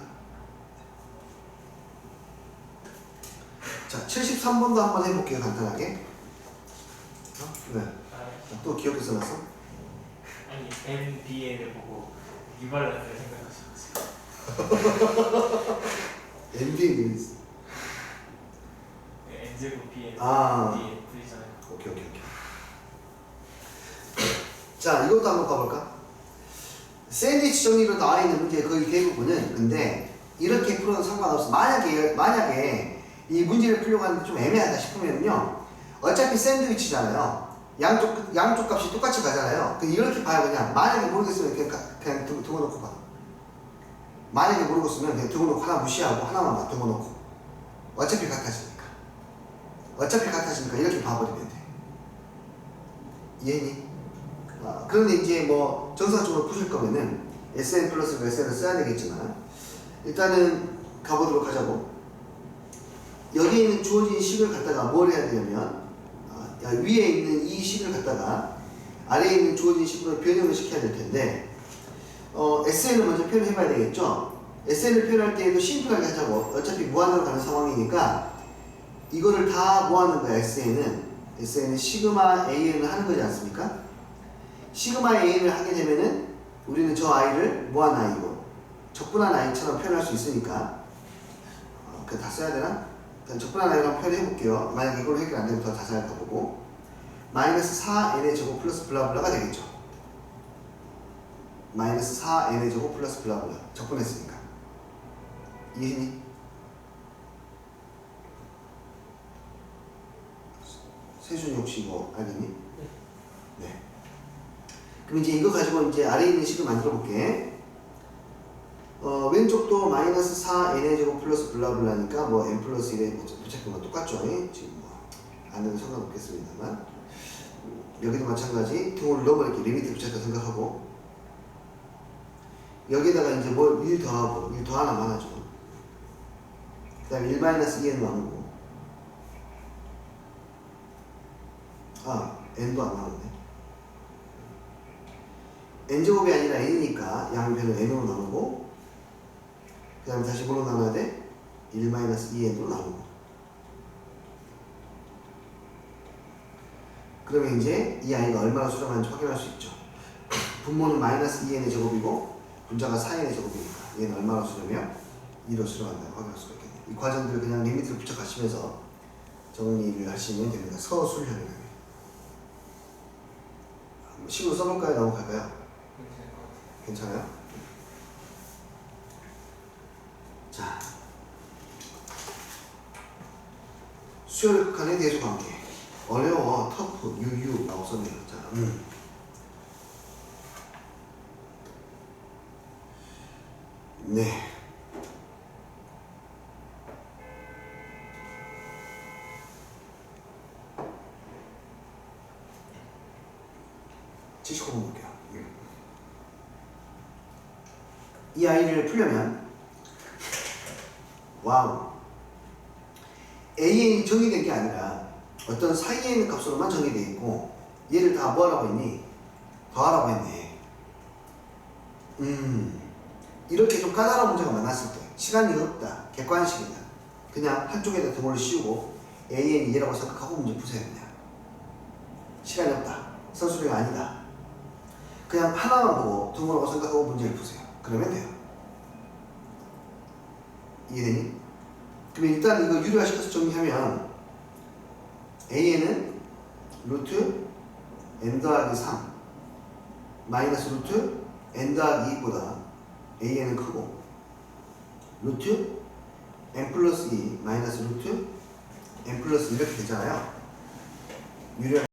자, 73번도 한번 해볼게요. 간단하게. 네. 자, 또 기억해서 놨어? 아니 MBN을 보고 리발란스를 생각하셔가지고 NBA N제곱 BN 아. BN V잖아요. 오케이. 자, 이것도 한번 봐볼까? 샌드위치 정리로 나와 있는 문제 거의 대부분은 근데 이렇게 풀어도 상관없어. 만약에 이 문제를 풀려고 하는데 좀 애매하다 싶으면요, 어차피 샌드위치잖아요. 양쪽 값이 똑같이 가잖아요. 이렇게 봐요. 그냥 만약에 모르겠으면 그냥 두고 놓고 봐. 만약에 모르겠으면 그냥 두고 놓고 하나 무시하고 하나만 두고 놓고 어차피 같아지니까 이렇게 봐버리면 돼. 이해니? 그런데 이제 뭐 정상적으로 푸실 거면은 SN 플러스가 SN을 써야 되겠지만 일단은 가보도록 하자고. 여기에 있는 주어진 식을 갖다가 뭘 해야 되냐면 위에 있는 이 식을 갖다가 아래에 있는 주어진 식으로 변형을 시켜야 될 텐데 SN을 먼저 표현해 봐야 되겠죠. SN을 표현할 때에도 심플하게 하자고. 어차피 무한으로 가는 상황이니까 이거를 다 뭐 하는 거야. SN은 시그마 AN을 하는 거지 않습니까? 시그마 AN을 하게 되면은 우리는 저 아이를 뭐한 아이고 적분한 아이처럼 표현할 수 있으니까 그거 다 써야 되나? 일단 적분한 아이로 한번 표현해 볼게요. 만약 이걸로 해결 안 되면 더 자세히 가보고 마이너스 4n의 제곱 플러스 블라블라가 되겠죠. 마이너스 4n의 제곱 플러스 블라블라 적분했으니까. 이해했니? 세준이 혹시 이거 알겠니? 네. 그럼 이제 이거 가지고 이제 아래에 있는 식을 만들어 볼게. 왼쪽도 마이너스 4n의 제곱 플러스 블라블라니까 뭐 n 플러스 1에 어차피 뭐 똑같죠. 지금 뭐 안 해도 상관없겠습니다만 여기도 마찬가지 등호를 넣어버릴게. 리미트 붙였다 생각하고 여기다가 이제 뭘 1 더하고 1 더하나만 하죠. 그 다음에 1 마이너스 2n 나누고 n도 안 나왔네. n제곱이 아니라 n이니까 양변을 n으로 나누고 그 다음에 다시 뭘로 나눠야 돼? 1-2n으로 나누고 그러면 이제 이 아이가 얼마나 수렴하는지 확인할 수 있죠. 분모는 마이너스 2n의 제곱이고 분자가 4n의 제곱이니까 얘는 얼마나 수렴해요? 2로 수렴한다고 확인할 수가 있겠네요. 이 과정들을 그냥 리미트를 붙여가시면서 정리를 하시면 됩니다. 서술형이라고. 식으로 써볼까요? 넘어갈까요? 괜찮아요? 자, 수열 극한의 대수 관계. 어려워. 터프, 유유라고 썼네요. 자, 네. 번 볼게요. 이 아이를 풀려면 와우 AN이 정의된 게 아니라 어떤 사이에 있는 값으로만 정의되어 있고 얘를 다 뭐하라고 했니? 더하라고 했네. 이렇게 좀 까다로운 문제가 많았을 때 시간이 없다, 객관식이다, 그냥 한쪽에다 등호를 씌우고 AN이 얘라고 생각하고 문제 푸세요. 그냥 시간이 없다, 선수비가 아니다, 그냥 하나만 보고 등호라고 생각하고 문제를 푸세요. 그러면 돼요. 이해되니? 그러면 일단 이거 유리화시켜서 정리하면 AN은 루트 n 더하기 3 마이너스 루트 n 더하기 2보다 AN은 크고 루트 n 플러스 2 마이너스 루트 n 플러스 2 이렇게 되잖아요. 유리화